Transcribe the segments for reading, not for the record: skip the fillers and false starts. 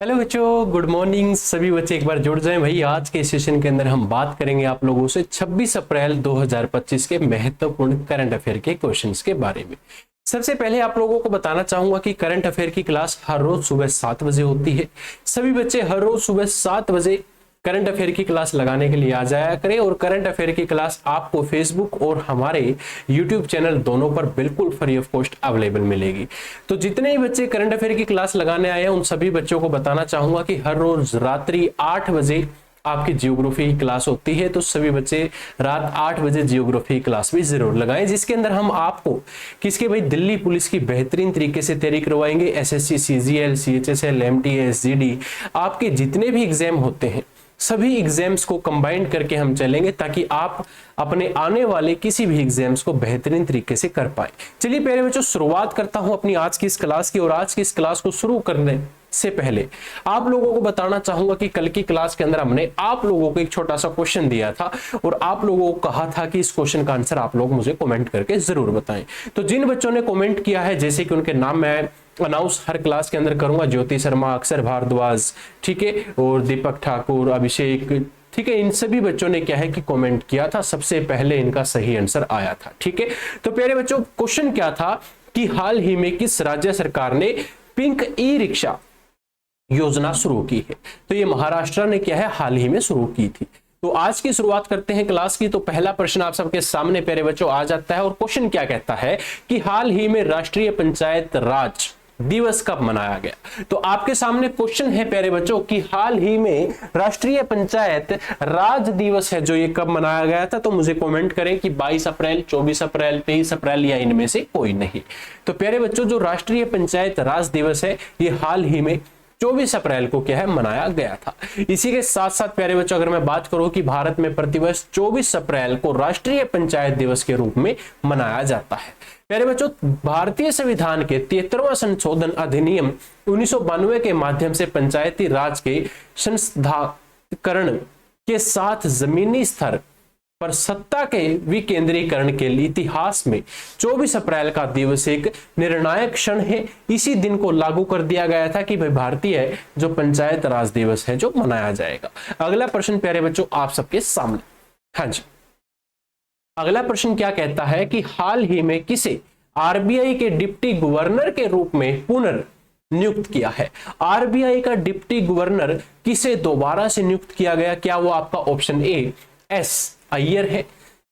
Hello बच्चों, good morning. सभी बच्चे एक बार जुड़ जाएं भाई। आज के सेशन के अंदर हम बात करेंगे आप लोगों से 26 अप्रैल 2025 के महत्वपूर्ण करंट अफेयर के क्वेश्चंस के बारे में। सबसे पहले आप लोगों को बताना चाहूंगा कि करंट अफेयर की क्लास हर रोज सुबह 7 बजे होती है। सभी बच्चे हर रोज सुबह 7 बजे करंट अफेयर की क्लास लगाने के लिए आ जाया करें। और करंट अफेयर की क्लास आपको फेसबुक और हमारे यूट्यूब चैनल दोनों पर बिल्कुल फ्री ऑफ कॉस्ट अवेलेबल मिलेगी। तो जितने ही बच्चे करंट अफेयर की क्लास लगाने आए हैं उन सभी बच्चों को बताना चाहूंगा कि हर रोज रात्रि 8 बजे आपकी जियोग्राफी की क्लास होती है। तो सभी बच्चे रात 8 बजे जियोग्राफी क्लास भी जरूर लगाएं, जिसके अंदर हम आपको किसके भाई दिल्ली पुलिस की बेहतरीन तरीके से तैयारी करवाएंगे। एसएससी, सीजीएल, सीएचएसएल, एमटीए, एसजीडी, आपके जितने भी एग्जाम होते हैं सभी एग्जाम्स को कंबाइंड करके हम चलेंगे ताकि आप अपने आने वाले किसी भी एग्जाम्स को बेहतरीन तरीके से कर पाए। चलिए पहले बच्चों शुरुआत करता हूं अपनी आज की इस क्लास की। और आज की इस क्लास को शुरू करने से पहले आप लोगों को बताना चाहूंगा कि कल की क्लास के अंदर हमने आप लोगों को एक छोटा सा क्वेश्चन दिया था और आप लोगों को कहा था कि इस क्वेश्चन का आंसर आप लोग मुझे कमेंट करके जरूर बताएं। तो जिन बच्चों ने कमेंट किया है, जैसे कि उनके नाम मैं अनाउंस हर क्लास के अंदर करूंगा, ज्योति शर्मा, अक्षर भारद्वाज, ठीक है, और दीपक ठाकुर, अभिषेक, ठीक है, इन सभी बच्चों ने क्या है कि कमेंट किया था। सबसे पहले इनका सही आंसर आया था। ठीक है, तो प्यारे बच्चों क्वेश्चन क्या था कि हाल ही में किस राज्य सरकार ने पिंक ई रिक्शा योजना शुरू की है। तो ये महाराष्ट्र ने क्या है हाल ही में शुरू की थी। तो आज की शुरुआत करते हैं क्लास की। तो पहला प्रश्न आप सबके सामने प्यारे बच्चों आ जाता है और क्वेश्चन क्या कहता है कि हाल ही में राष्ट्रीय पंचायत राज दिवस कब मनाया गया। तो आपके सामने क्वेश्चन है प्यारे बच्चों कि हाल ही में राष्ट्रीय पंचायत राज दिवस है जो ये कब मनाया गया था। तो मुझे कमेंट करें कि 22 अप्रैल, 24 अप्रैल, 23 अप्रैल या इनमें से कोई नहीं। तो प्यारे बच्चों जो राष्ट्रीय पंचायत राज दिवस है ये हाल ही में 24 अप्रैल को क्या है मनाया गया था। इसी के साथ साथ प्यारे बच्चों अगर मैं बात करूं कि भारत में प्रतिवर्ष 24 अप्रैल को राष्ट्रीय पंचायत दिवस के रूप में मनाया जाता है। प्यारे बच्चों भारतीय संविधान के 73वां संशोधन अधिनियम 1992 के माध्यम से पंचायती राज के संस्थाकरण के साथ जमीनी स्तर पर सत्ता के विकेंद्रीकरण के इतिहास में 24 अप्रैल का दिवस एक निर्णायक क्षण है। इसी दिन को लागू कर दिया गया था कि भाई भारतीय जो पंचायत राज दिवस है जो मनाया जाएगा। अगला प्रश्न प्यारे बच्चों आप सबके सामने, हाँ जी, अगला प्रश्न क्या कहता है कि हाल ही में किसे आरबीआई के डिप्टी गवर्नर के रूप में पुनर्नियुक्त किया है। आरबीआई का डिप्टी गवर्नर किसे दोबारा से नियुक्त किया गया। क्या वो आपका ऑप्शन ए एस अय्यर है,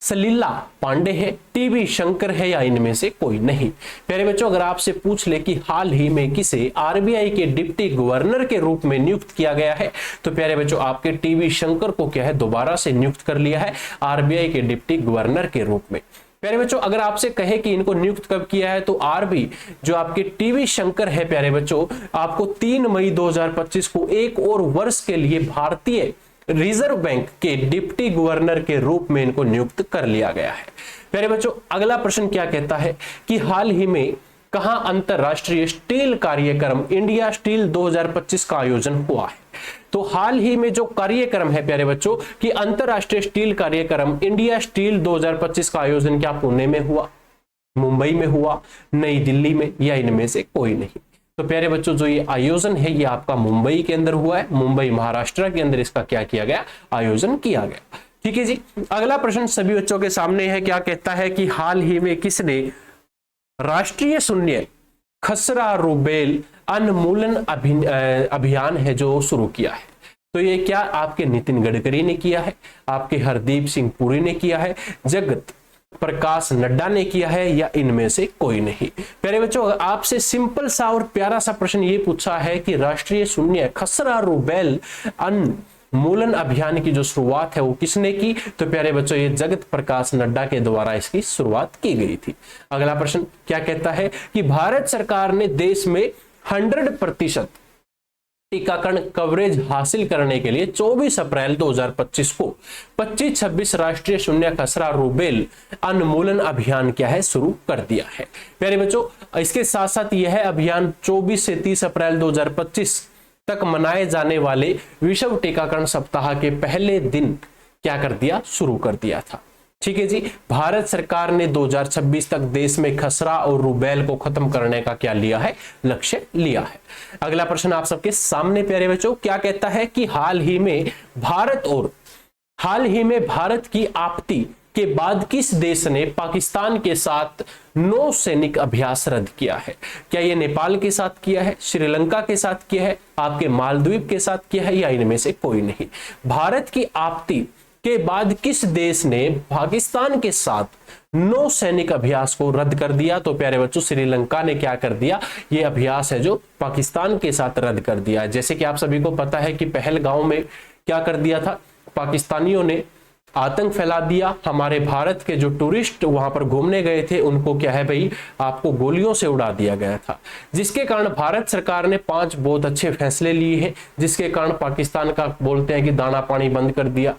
सलीला पांडे है, टीबी शंकर है या इनमें से कोई नहीं। प्यारे बच्चों अगर आपसे पूछ ले कि हाल ही में किसे आरबीआई के डिप्टी गवर्नर के रूप में नियुक्त किया गया है तो प्यारे बच्चों आपके टीबी शंकर को क्या है दोबारा से नियुक्त कर लिया है आरबीआई के डिप्टी गवर्नर के रूप में। प्यारे बच्चों अगर आपसे कहे कि इनको नियुक्त कब किया है तो आरबी जो आपके टीवी शंकर है प्यारे बच्चों आपको 3 मई 2025 को एक और वर्ष के लिए भारतीय रिजर्व बैंक के डिप्टी गवर्नर के रूप में इनको नियुक्त कर लिया गया है। प्यारे बच्चों अगला प्रश्न क्या कहता है कि हाल ही में कहां अंतरराष्ट्रीय स्टील कार्यक्रम इंडिया स्टील 2025 का आयोजन हुआ है। तो हाल ही में जो कार्यक्रम है प्यारे बच्चों कि अंतरराष्ट्रीय स्टील कार्यक्रम इंडिया स्टील 2025 का आयोजन क्या पुणे में हुआ, मुंबई में हुआ, नई दिल्ली में या इनमें से कोई नहीं। तो प्यारे बच्चों जो ये आयोजन है ये आपका मुंबई के अंदर हुआ है। मुंबई महाराष्ट्र के अंदर इसका क्या किया गया आयोजन किया गया। ठीक है जी, अगला प्रश्न सभी बच्चों के सामने है। क्या कहता है कि हाल ही में किसने राष्ट्रीय शून्य खसरा रूबेल उन्मूलन अभियान है जो शुरू किया है। तो ये क्या आपके नितिन गडकरी ने किया है, आपके हरदीप सिंह पुरी ने किया है, जगत प्रकाश नड्डा ने किया है या इनमें से कोई नहीं। प्यारे बच्चों आपसे सिंपल सा और प्यारा सा प्रश्न ये पूछा है कि राष्ट्रीय शून्य खसरा रूबेल उन्मूलन अभियान की जो शुरुआत है वो किसने की। तो प्यारे बच्चों ये जगत प्रकाश नड्डा के द्वारा इसकी शुरुआत की गई थी। अगला प्रश्न क्या कहता है कि भारत सरकार ने देश में 100% टीकाकरण कवरेज हासिल करने के लिए 24 अप्रैल 2025 को 25-26 राष्ट्रीय शून्य खसरा रूबेल उन्मूलन अभियान क्या है शुरू कर दिया है। प्यारे बच्चों इसके साथ साथ यह अभियान 24 से 30 अप्रैल 2025 तक मनाए जाने वाले विश्व टीकाकरण सप्ताह के पहले दिन क्या कर दिया शुरू कर दिया था। ठीक है जी। भारत सरकार ने 2026 तक देश में खसरा और रूबेल को खत्म करने का क्या लिया है, लक्ष्य लिया है। अगला प्रश्न आप सबके सामने प्यारे बच्चों क्या कहता है कि हाल ही में भारत की आपत्ति के बाद किस देश ने पाकिस्तान के साथ नौ सैनिक अभ्यास रद्द किया है? क्या ये नेपाल के साथ किया है, श्रीलंका के साथ किया है, आपके मालदीव के साथ किया है, या इनमें से कोई नहीं? भारत की आपत्ति के बाद किस देश ने पाकिस्तान के साथ नौ सैनिक अभ्यास को रद्द कर दिया? तो प्यारे बच्चों श्रीलंका ने क्या कर दिया, ये अभ्यास है जो पाकिस्तान के साथ रद्द कर दिया। जैसे कि आप सभी को पता है कि पहलगांव में क्या कर दिया था, पाकिस्तानियों ने आतंक फैला दिया। हमारे भारत के जो टूरिस्ट वहां पर घूमने गए थे उनको क्या है भाई, आपको गोलियों से उड़ा दिया गया था, जिसके कारण भारत सरकार ने 5 बहुत अच्छे फैसले लिए हैं, जिसके कारण पाकिस्तान का बोलते हैं कि दाना पानी बंद कर दिया।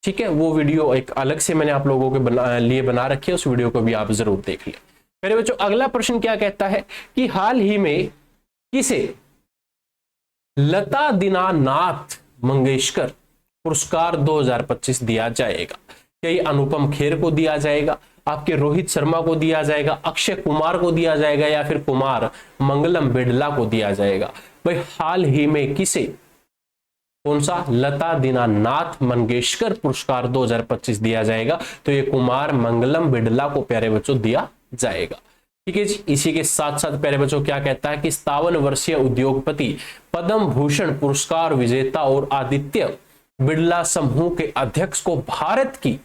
ठीक है, वो वीडियो एक अलग से मैंने आप लोगों के लिए बना रखी है, उस वीडियो को भी आप जरूर देख लें। मेरे बच्चों अगला प्रश्न क्या कहता है कि हाल ही में किसे लता दीनानाथ मंगेशकर पुरस्कार 2025 दिया जाएगा? क्या ये अनुपम खेर को दिया जाएगा, आपके रोहित शर्मा को दिया जाएगा, अक्षय कुमार को दिया जाएगा, या फिर कुमार मंगलम बिड़ला को दिया जाएगा? भाई हाल ही में किसे, कौन सा लता दीनानाथ मंगेशकर पुरस्कार 2025 दिया जाएगा? तो ये कुमार मंगलम बिड़ला को प्यारे बच्चों दिया जाएगा। ठीक है जी। इसी के साथ साथ प्यारे बच्चों क्या कहता है कि 57 वर्षीय उद्योगपति, पद्म भूषण पुरस्कार विजेता और आदित्य बिड़ला समूह के अध्यक्ष को भारत की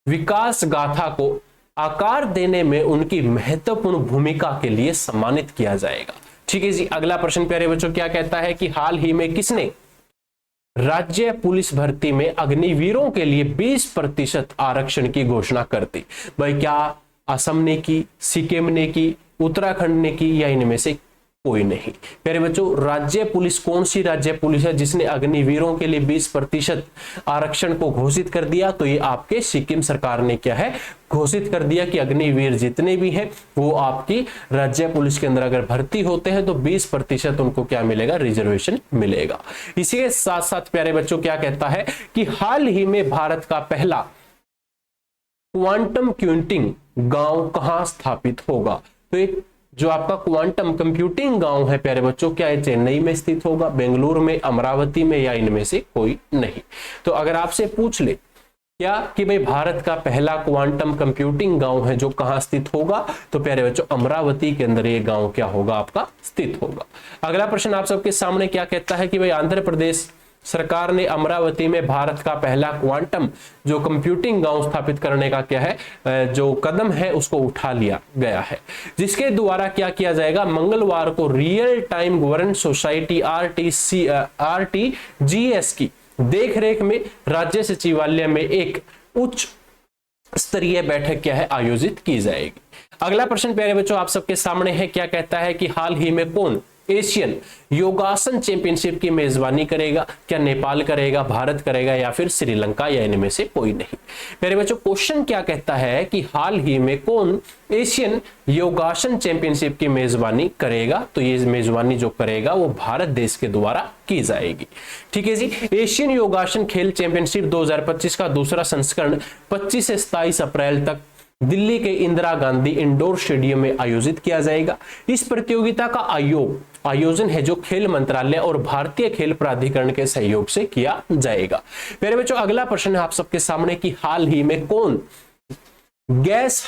विकास गाथा को आकार देने में उनकी महत्वपूर्ण भूमिका के लिए सम्मानित किया जाएगा। ठीक है जी। अगला प्रश्न प्यारे बच्चों क्या कहता है कि हाल ही में किसने राज्य पुलिस भर्ती में अग्निवीरों के लिए 20% आरक्षण की घोषणा कर दी? भाई क्या असम ने की, सिक्किम ने की, उत्तराखंड ने की, या इनमें से कोई नहीं? प्यारे बच्चों राज्य पुलिस, कौन सी राज्य पुलिस है जिसने अग्निवीरों के लिए 20% आरक्षण को घोषित कर दिया? तो ये आपके सिक्किम सरकार ने क्या है, घोषित कर दिया कि अग्निवीर जितने भी हैं वो आपकी राज्य पुलिस के अंदर अगर भर्ती होते हैं तो 20% उनको क्या मिलेगा, रिजर्वेशन मिलेगा। इसी के साथ साथ प्यारे बच्चों क्या कहता है कि हाल ही में भारत का पहला क्वांटम कंप्यूटिंग गांव कहां स्थापित होगा? तो एक जो आपका क्वांटम कंप्यूटिंग गांव है प्यारे बच्चों, क्या है चेन्नई में स्थित होगा, बेंगलुरु में, अमरावती में, या इनमें से कोई नहीं? तो अगर आपसे पूछ ले क्या कि भाई भारत का पहला क्वांटम कंप्यूटिंग गांव है जो कहां स्थित होगा, तो प्यारे बच्चों अमरावती के अंदर ये गांव क्या होगा, आपका स्थित होगा। अगला प्रश्न आप सबके सामने क्या कहता है कि भाई आंध्र प्रदेश सरकार ने अमरावती में भारत का पहला क्वांटम जो कंप्यूटिंग गांव स्थापित करने का क्या है जो कदम है उसको उठा लिया गया है, जिसके द्वारा क्या किया जाएगा, मंगलवार को real time governance society RTGS की देखरेख में राज्य सचिवालय में एक उच्च स्तरीय बैठक क्या है, आयोजित की जाएगी। अगला प्रश्न प्यारे बच्चों आप सबके सामने है, क्या कहता है कि हाल ही में कौन एशियन योगासन चैंपियनशिप की मेजबानी करेगा? क्या नेपाल करेगा, भारत करेगा, या फिर श्रीलंका, या इनमें से कोई नहीं? मेरे बच्चों क्वेश्चन क्या कहता है कि हाल ही में कौन एशियन योगासन चैंपियनशिप की मेजबानी करेगा? तो ये मेजबानी जो करेगा वो भारत देश के द्वारा की जाएगी। ठीक है जी। एशियन योगासन खेल चैंपियनशिप 2025 का दूसरा संस्करण 25 से 27 अप्रैल तक दिल्ली के इंदिरा गांधी इंडोर स्टेडियम में आयोजित किया जाएगा। इस प्रतियोगिता का आयोजन है जो खेल मंत्रालय और भारतीय खेल प्राधिकरण के सहयोग से किया जाएगा। मेरे बच्चों अगला प्रश्न है आप सबके सामने कि हाल ही में कौन गैस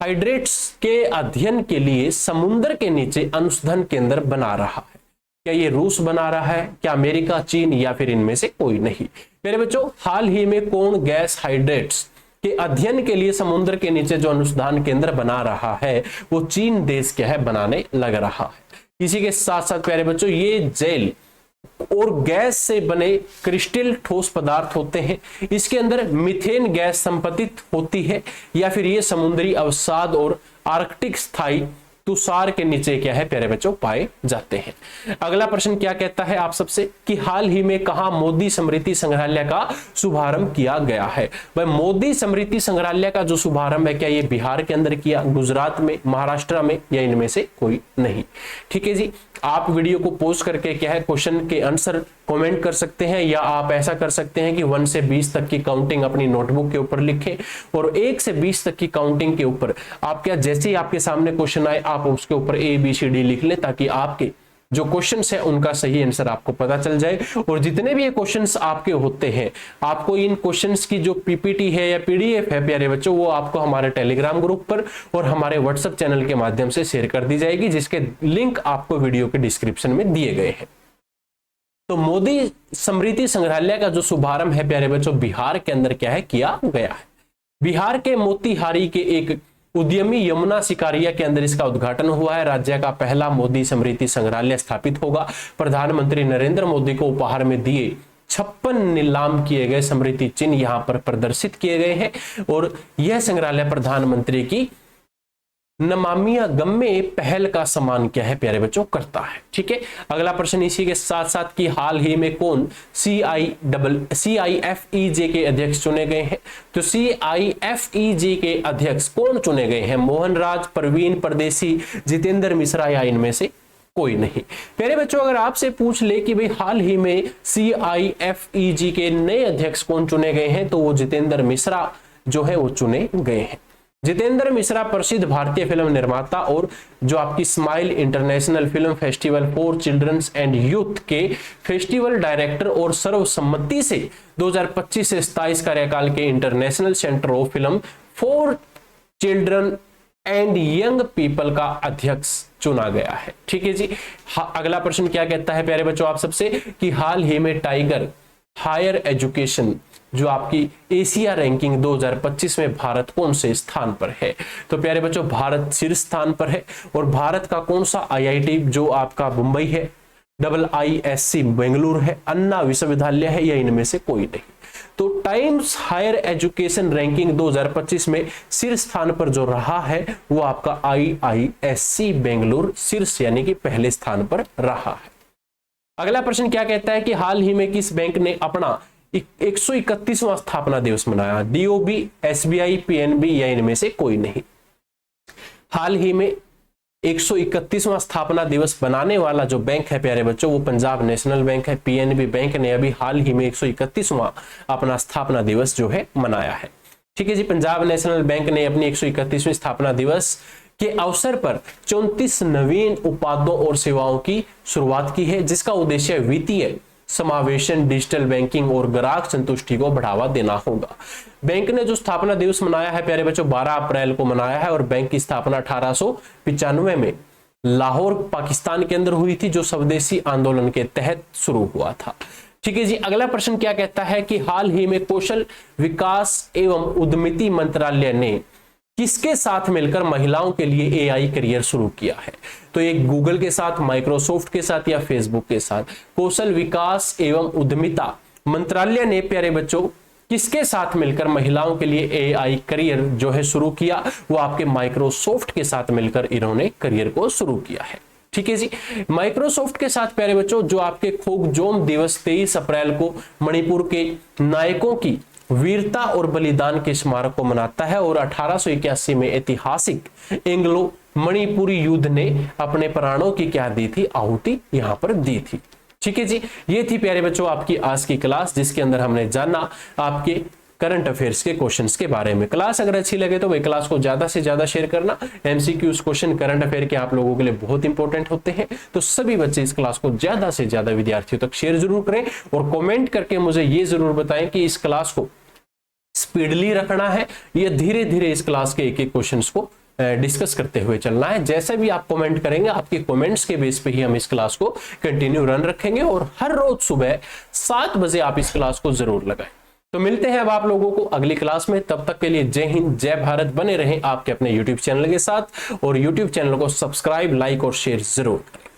हाइड्रेट्स के अध्ययन के लिए समुद्र के नीचे अनुसंधान केंद्र बना रहा है? क्या ये रूस बना रहा है, क्या अमेरिका, चीन, या फिर इनमें से कोई नहीं? मेरे बच्चों हाल ही में कौन गैस हाइड्रेट्स के अध्ययन के लिए समुद्र के नीचे जो अनुसंधान केंद्र बना रहा है वो चीन देश क्या है बनाने लग रहा है। इसी के साथ साथ प्यारे बच्चों ये जेल और गैस से बने क्रिस्टल ठोस पदार्थ होते हैं, इसके अंदर मीथेन गैस संपतित होती है, या फिर ये समुद्री अवसाद और आर्कटिक स्थायी तुषार के नीचे क्या है प्यारे बच्चों पाए जाते हैं। अगला प्रश्न क्या कहता है आप सबसे कि हाल ही में कहां मोदी स्मृति संग्रहालय का शुभारंभ किया गया है? भाई मोदी स्मृति संग्रहालय का जो शुभारंभ है क्या ये बिहार के अंदर किया, गुजरात में, महाराष्ट्र में, या इनमें से कोई नहीं? ठीक है जी। आप वीडियो को पोस्ट करके क्या है क्वेश्चन के आंसर कमेंट कर सकते हैं, या आप ऐसा कर सकते हैं कि 1 से 20 तक की काउंटिंग अपनी नोटबुक के ऊपर लिखें और 1 से 20 तक की काउंटिंग के ऊपर आप क्या, जैसे ही आपके सामने क्वेश्चन आए आप उसके ऊपर ABCD लिख लें, ताकि आपके जो क्वेश्चंस है उनका सही आंसर आपको पता चल जाए। और जितने भी ये क्वेश्चंस आपके होते हैं, आपको इन क्वेश्चंस की जो PPT है या PDF है प्यारे बच्चों, वो आपको हमारे टेलीग्राम ग्रुप पर और हमारे व्हाट्सएप चैनल के माध्यम से शेयर कर दी जाएगी, जिसके लिंक आपको वीडियो के डिस्क्रिप्शन में दिए गए हैं। तो मोदी स्मृति संग्रहालय का जो शुभारंभ है प्यारे बच्चों, बिहार के अंदर क्या है, किया गया है। बिहार के मोतिहारी के एक उद्यमी यमुना सिकारिया के अंदर इसका उद्घाटन हुआ है। राज्य का पहला मोदी स्मृति संग्रहालय स्थापित होगा। प्रधानमंत्री नरेंद्र मोदी को उपहार में दिए 56 नीलाम किए गए स्मृति चिन्ह यहां पर प्रदर्शित किए गए हैं। और यह संग्रहालय प्रधानमंत्री की नमामि गंगे पहल का सम्मान क्या है प्यारे बच्चों, करता है। ठीक है, अगला प्रश्न इसी के साथ साथ कि हाल ही में कौन CIFEJ के अध्यक्ष चुने गए हैं। तो CIFEJ के अध्यक्ष कौन चुने गए हैं, मोहन राज, परवीन परदेसी, जितेंद्र मिश्रा, या इनमें से कोई नहीं। प्यारे बच्चों, अगर आपसे पूछ ले कि भाई हाल ही में CIFEJ के नए अध्यक्ष कौन चुने गए हैं, तो वो जितेंद्र मिश्रा जो है वो चुने गए हैं। जितेंद्र मिश्रा प्रसिद्ध भारतीय फिल्म निर्माता और जो आपकी smile international film festival for children's and youth के फेस्टिवल डायरेक्टर और सर्वसम्मति से 2025 से 27 कार्यकाल के international centre of film for children and young people का अध्यक्ष चुना गया है। ठीक है जी। अगला प्रश्न क्या कहता है प्यारे बच्चों आप सबसे कि हाल ही में टाइगर हायर एजुकेशन जो आपकी एशिया रैंकिंग 2025 में भारत कौन से स्थान पर है। तो प्यारे बच्चों, भारत शीर्ष स्थान पर है। और भारत का कौन सा IIT जो आपका मुंबई है, IISc बेंगलुरु है, अन्ना विश्वविद्यालय है, या इनमें से कोई नहीं। तो टाइम्स हायर एजुकेशन रैंकिंग 2025 में शीर्ष स्थान पर जो रहा है वो आपका IISc बेंगलुरु शीर्ष यानी कि पहले स्थान पर रहा है। अगला प्रश्न क्या कहता है कि हाल ही में किस बैंक ने अपना 131वां स्थापना दिवस मनाया। DOB, SBI, PNB, या इनमें से कोई नहीं। हाल ही में 131वां स्थापना दिवस बनाने वाला जो बैंक है प्यारे बच्चों वो पंजाब नेशनल बैंक है। PNB बैंक ने अभी हाल ही में 131वां अपना स्थापना दिवस जो है मनाया है। ठीक है जी। पंजाब नेशनल बैंक ने अपनी 131वीं स्थापना दिवस के अवसर पर 34 नवीन उत्पादों और सेवाओं की शुरुआत की है, जिसका उद्देश्य वित्तीय समावेशन, डिजिटल बैंकिंग और ग्राहक संतुष्टि को बढ़ावा देना होगा। बैंक ने जो स्थापना दिवस मनाया है प्यारे बच्चों 12 अप्रैल को मनाया है और बैंक की स्थापना 1895 में लाहौर पाकिस्तान के अंदर हुई थी, जो स्वदेशी आंदोलन के तहत शुरू हुआ था। ठीक है जी। अगला प्रश्न क्या कहता है कि हाल ही में कौशल विकास एवं उद्यमिता मंत्रालय ने किसके साथ मिलकर महिलाओं के लिए AI करियर शुरू किया है। तो एक गूगल के साथ, माइक्रोसॉफ्ट के साथ, या फेसबुक के साथ। कौशल विकास एवं उद्यमिता मंत्रालय ने प्यारे बच्चों किसके साथ मिलकर महिलाओं के लिए AI करियर जो है शुरू किया, वो आपके माइक्रोसॉफ्ट के साथ मिलकर इन्होंने करियर को शुरू किया है। ठीक है जी। माइक्रोसॉफ्ट के साथ प्यारे बच्चों जो आपके खोकजोम दिवस 23 अप्रैल को मणिपुर के नायकों की वीरता और बलिदान के स्मारक को मनाता है और 1881 में ऐतिहासिक एंग्लो मणिपुरी युद्ध ने अपने प्राणों की क्या दी थी, आहुति यहां पर दी थी। ठीक है जी। ये थी प्यारे बच्चों आपकी आज की क्लास, जिसके अंदर हमने जाना आपके करंट अफेयर्स के क्वेश्चंस के बारे में। क्लास अगर अच्छी लगे तो वही क्लास को ज्यादा से ज्यादा शेयर करना। MCQs क्वेश्चन करंट अफेयर के आप लोगों के लिए बहुत इंपॉर्टेंट होते हैं, तो सभी बच्चे इस क्लास को ज्यादा से ज्यादा विद्यार्थियों तक शेयर जरूर करें और कमेंट करके मुझे ये जरूर बताएं कि इस क्लास को स्पीडली रखना है या धीरे धीरे इस क्लास के एक एक क्वेश्चंस को डिस्कस करते हुए चलना है। जैसे भी आप कमेंट करेंगे आपके कमेंट्स के बेस पे ही हम इस क्लास को कंटिन्यू रन रखेंगे और हर रोज सुबह 7 बजे आप इस क्लास को जरूर लगाएं। तो मिलते हैं अब आप लोगों को अगली क्लास में। तब तक के लिए जय हिंद, जय भारत। बने रहें आपके अपने YouTube चैनल के साथ और YouTube चैनल को सब्सक्राइब, लाइक और शेयर जरूर करें।